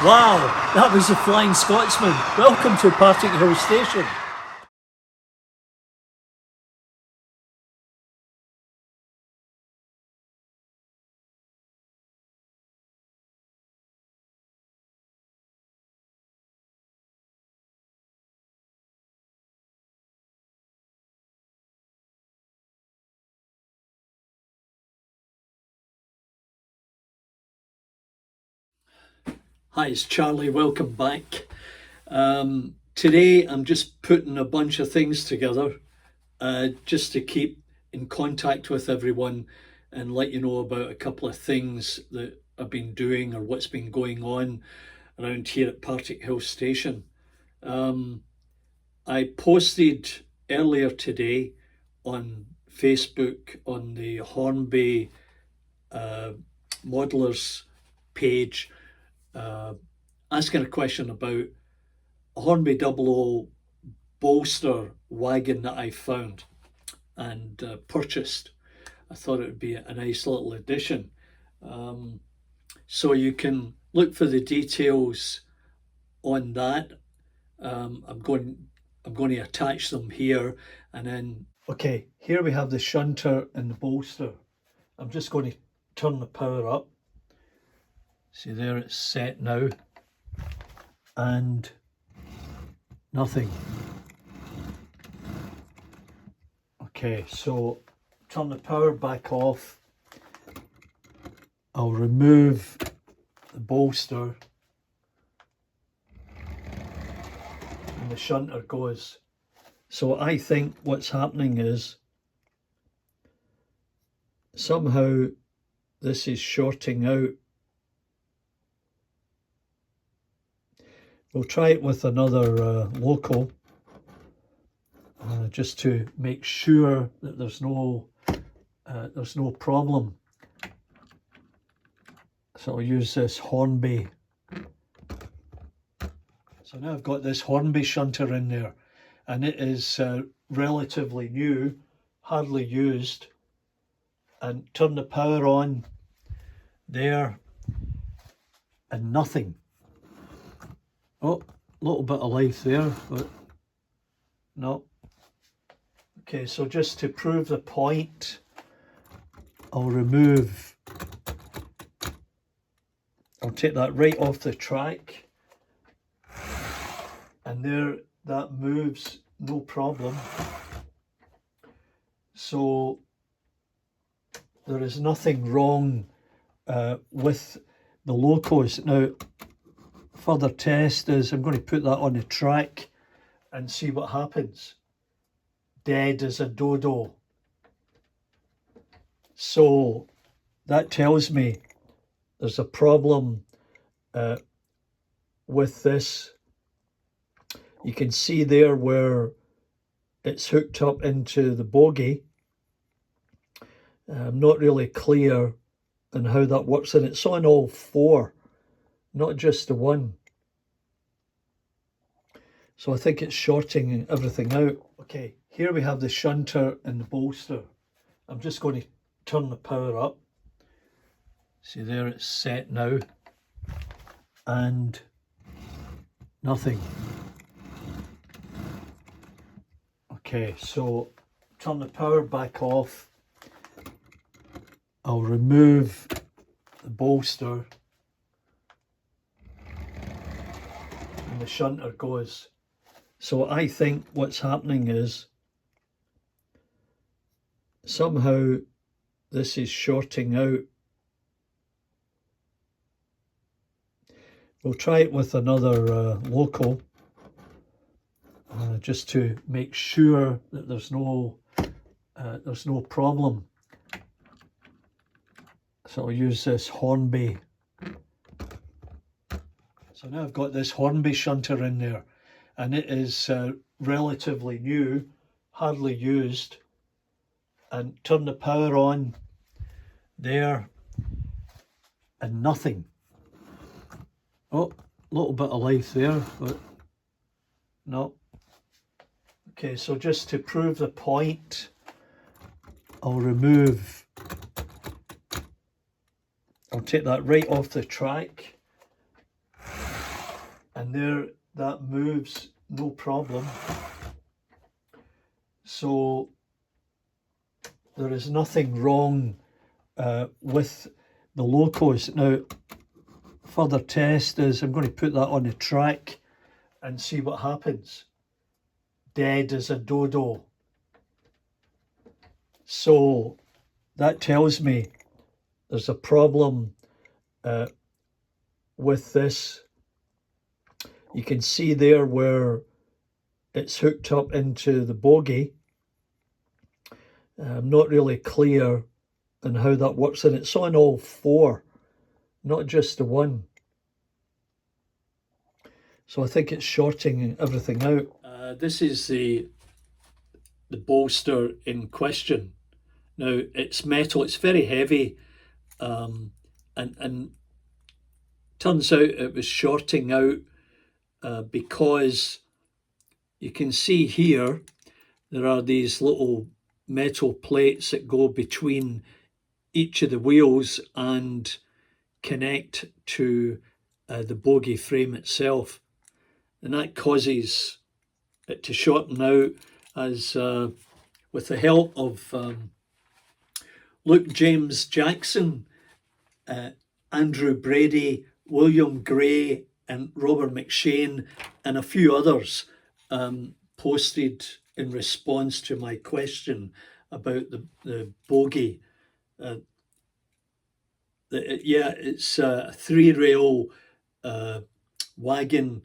Wow, that was the Flying Scotsman. Welcome to Partickhill Station. Hi, it's Charlie. Welcome back. Today I'm just putting a bunch of things together just to keep in contact with everyone and let you know about a couple of things that I've been doing or what's been going on around here at Partickhill Station. I posted earlier today on Facebook on the Hornby modelers page asking a question about a Hornby Dublo Bolster wagon that I found and purchased. I thought it would be a nice little addition. So you can look for the details on that. I'm going to attach them here, and then okay, here we have the shunter and the bolster. I'm just going to turn the power up. See there, it's set now, and nothing. Okay, so turn the power back off. I'll remove the bolster and the shunter goes. So I think what's happening is somehow this is shorting out. We'll try it with another local just to make sure that there's no problem. So I'll use this Hornby. So now I've got this Hornby shunter in there, and it is relatively new, hardly used. And turn the power on there, and nothing. Oh, a little bit of life there, but no. Okay, so just to prove the point, I'll take that right off the track, and there, that moves no problem. So there is nothing wrong with the locos. Now, further test is I'm going to put that on the track and see what happens. Dead as a dodo. So that tells me there's a problem with this. You can see there where it's hooked up into the bogie. I'm not really clear on how that works, and it's on all four, not just the one. So I think it's shorting everything out. Okay, here we have the shunter and the bolster. I'm just going to turn the power up. See there, it's set now, and nothing. Okay, so turn the power back off. I'll remove the bolster and the shunter goes. So I think what's happening is somehow this is shorting out. We'll try it with another local just to make sure that there's no problem. So I'll use this Hornby. So now I've got this Hornby shunter in there, and it is relatively new, hardly used. And turn the power on there, and nothing. Oh, a little bit of life there, but no. Okay, so just to prove the point, I'll take that right off the track, and there that moves no problem. So there is nothing wrong with the locos. Now, further test is I'm going to put that on the track and see what happens. Dead as a dodo. So that tells me there's a problem with this. You can see there where it's hooked up into the bogie. I'm not really clear on how that works, and it's on all four, not just the one. So I think it's shorting everything out. This is the bolster in question. Now, it's metal, it's very heavy, and turns out it was shorting out because you can see here there are these little metal plates that go between each of the wheels and connect to the bogie frame itself, and that causes it to shorten out. As with the help of Luke James Jackson, Andrew Brady, William Gray and Robert McShane and a few others posted in response to my question about the bogie. It's a 3-rail wagon.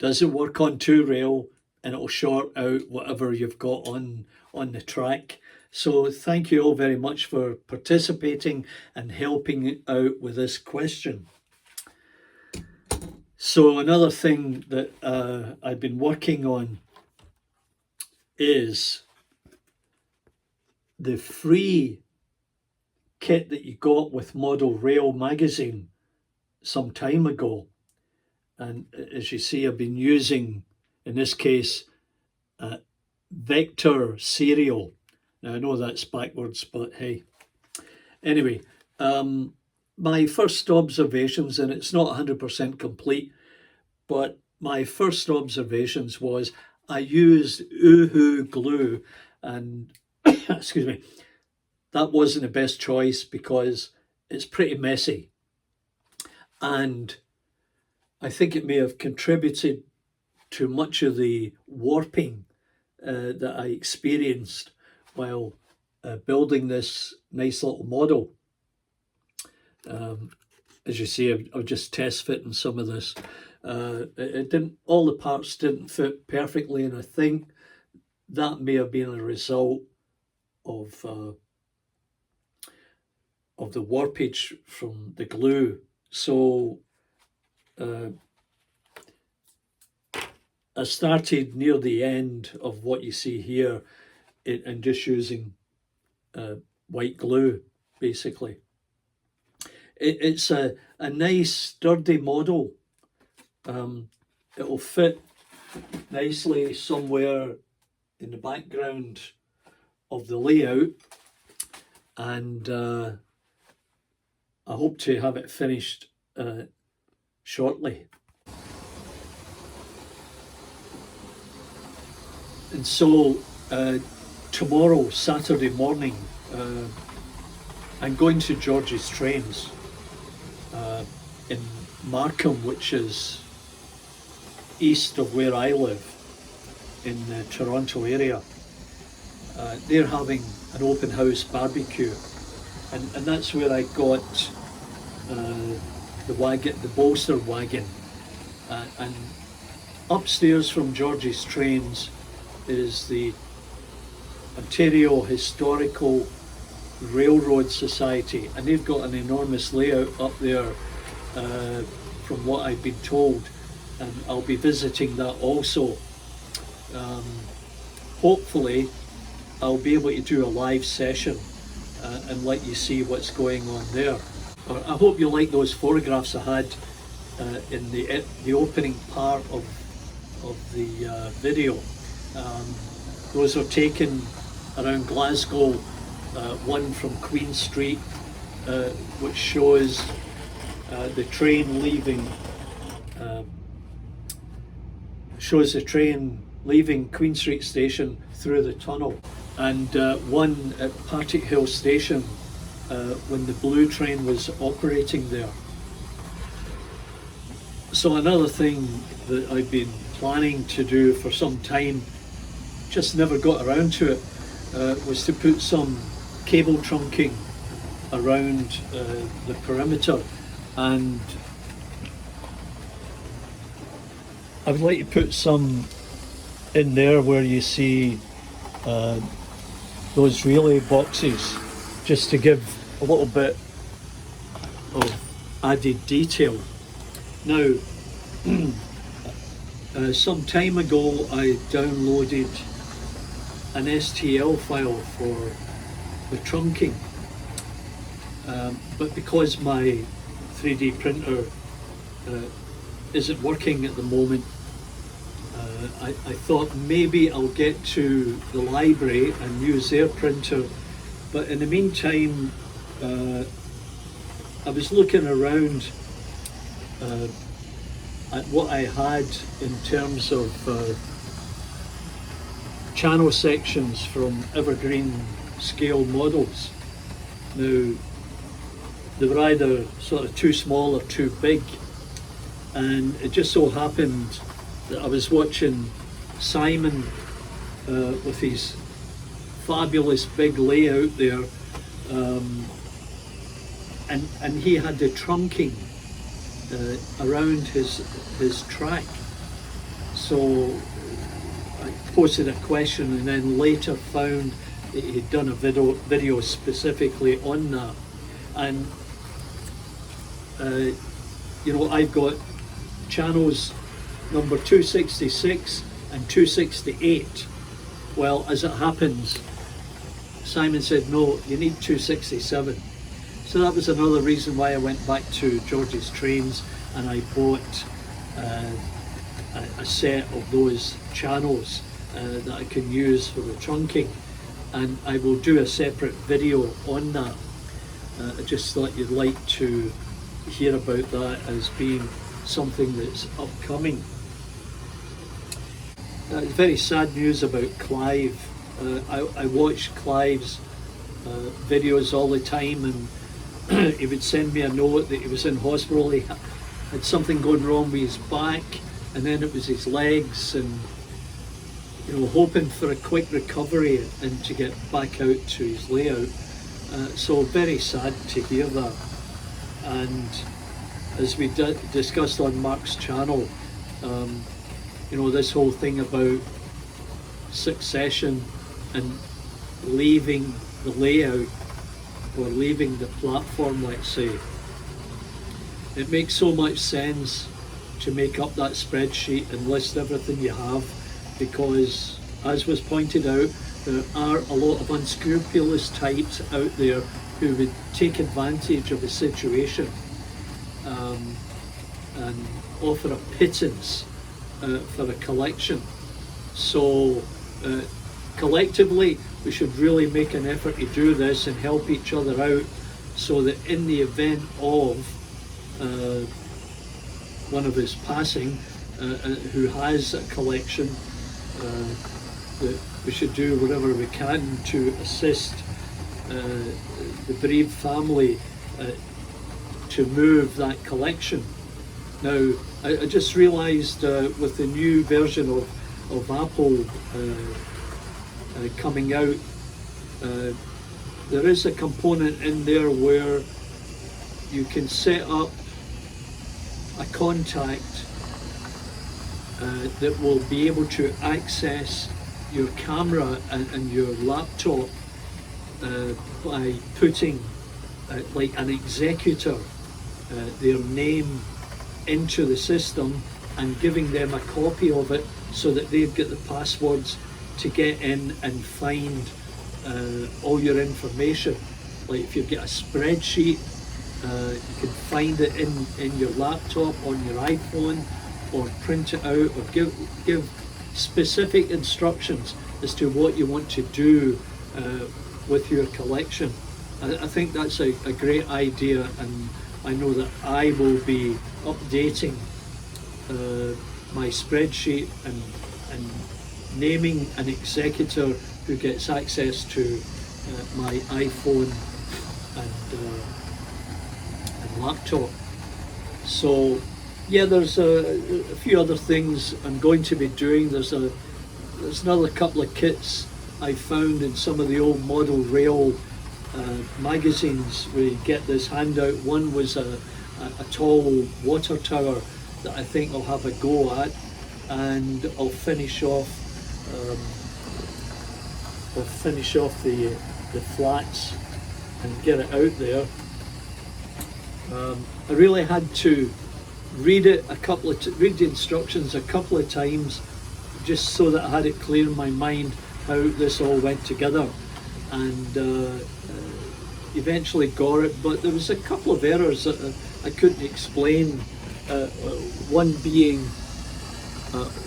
Does it work on 2-rail? And it'll short out whatever you've got on the track. So thank you all very much for participating and helping out with this question. So another thing that I've been working on is the free kit that you got with Model Rail magazine some time ago. And as you see, I've been using, in this case, Vector Serial. Now, I know that's backwards, but hey. Anyway, my first observations, and it's not 100% complete, but my first observations was I used Uhu glue, and excuse me, that wasn't the best choice because it's pretty messy. And I think it may have contributed to much of the warping that I experienced while building this nice little model. As you see, I'm just test fitting some of this. It didn't. All the parts didn't fit perfectly, and I think that may have been a result of the warpage from the glue. So I started near the end of what you see here and just using white glue, basically. It's a nice sturdy model. It'll fit nicely somewhere in the background of the layout, and I hope to have it finished shortly. And so tomorrow, Saturday morning, I'm going to George's Trains in Markham, which is east of where I live in the Toronto area. They're having an open house barbecue, and that's where I got the wagon, the Bolster wagon. And upstairs from George's Trains is the Ontario Historical Railroad Society, and they've got an enormous layout up there from what I've been told, and I'll be visiting that also. Hopefully I'll be able to do a live session and let you see what's going on there. I hope you like those photographs I had in the opening part of the video. Those are taken around Glasgow, one from Queen Street, which shows the train leaving shows the train leaving Queen Street Station through the tunnel, and one at Partickhill Station when the blue train was operating there. So another thing that I've been planning to do for some time, just never got around to it, was to put some cable trunking around the perimeter, and I would like to put some in there where you see those relay boxes, just to give a little bit of added detail. Now, some time ago I downloaded an STL file for the trunking, but because my 3D printer isn't working at the moment, I thought maybe I'll get to the library and use their printer. But in the meantime, I was looking around at what I had in terms of channel sections from evergreen scale models. Now, they were either sort of too small or too big, and it just so happened that I was watching Simon with his fabulous big layout there, and he had the trunking around his track. So I posted a question and then later found that he'd done a video specifically on that. And you know, I've got channels number 266 and 268. Well, as it happens, Simon said, no, you need 267. So that was another reason why I went back to George's Trains and I bought a set of those channels that I can use for the trunking, and I will do a separate video on that. I just thought you'd like to hear about that as being something that's upcoming. Very sad news about Clive. I watch Clive's videos all the time, and he would send me a note that he was in hospital. He had something going wrong with his back, and then it was his legs, and you know, hoping for a quick recovery and to get back out to his layout. So very sad to hear that. And as we discussed on Mark's channel, you know, this whole thing about succession and leaving the layout or leaving the platform, let's say, it makes so much sense to make up that spreadsheet and list everything you have, because as was pointed out, there are a lot of unscrupulous types out there who would take advantage of the situation and offer a pittance for a collection. So collectively we should really make an effort to do this and help each other out, so that in the event of one of us passing who has a collection, that we should do whatever we can to assist the bereaved family to move that collection. Now, I just realised with the new version of Apple coming out, there is a component in there where you can set up a contact that will be able to access your camera and your laptop by putting like an executor, their name into the system and giving them a copy of it, so that they've got the passwords to get in and find all your information. Like if you've got a spreadsheet, you can find it in your laptop, on your iPhone, or print it out, or give specific instructions as to what you want to do with your collection. I think that's a great idea, and I know that I will be updating my spreadsheet and naming an executor who gets access to my iPhone and laptop. So yeah, there's a few other things I'm going to be doing. There's another couple of kits I found in some of the old model rail magazines where you get this handout. One was a tall water tower that I think I'll have a go at, and I'll finish off the flats and get it out there. I really had to read it read the instructions a couple of times, just so that I had it clear in my mind how this all went together, and eventually got it. But there was a couple of errors that I couldn't explain. One being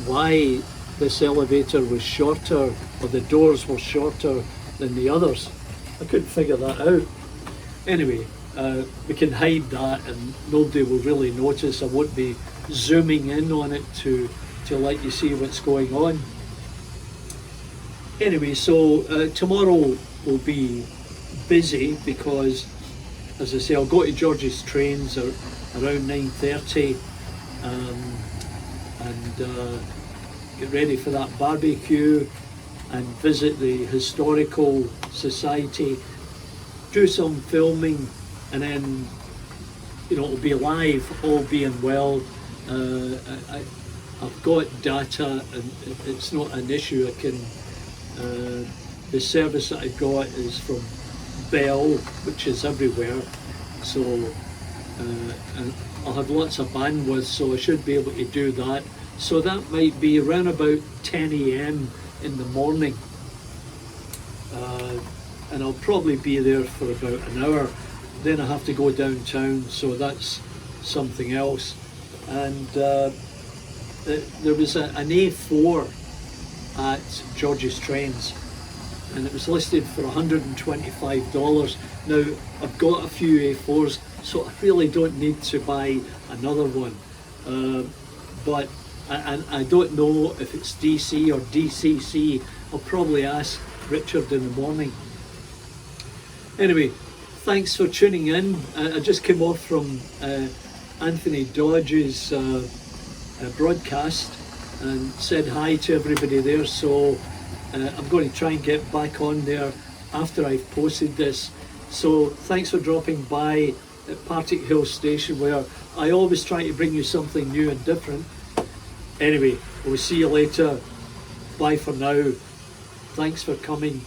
why this elevator was shorter, or the doors were shorter than the others. I couldn't figure that out. Anyway, we can hide that and nobody will really notice. I won't be zooming in on it to let you see what's going on. Anyway, so tomorrow will be busy because, as I say, I'll go to George's Trains around 9:30 and get ready for that barbecue and visit the Historical Society, do some filming, and then, you know, it'll be live, all being well. I've got data and it's not an issue. I can, the service that I got is from Bell, which is everywhere, so and I'll have lots of bandwidth, so I should be able to do that. So that might be around about 10 AM in the morning, and I'll probably be there for about an hour. Then I have to go downtown, so that's something else. And there was an A4 at George's Trains, and it was listed for $125. Now, I've got a few A4s, so I really don't need to buy another one. But I don't know if it's DC or DCC. I'll probably ask Richard in the morning. Anyway, thanks for tuning in. I just came off from Anthony Dodge's broadcast and said hi to everybody there, so I'm going to try and get back on there after I've posted this. So thanks for dropping by at Partickhill station, where I always try to bring you something new and different. Anyway, we'll see you later. Bye for now. Thanks for coming.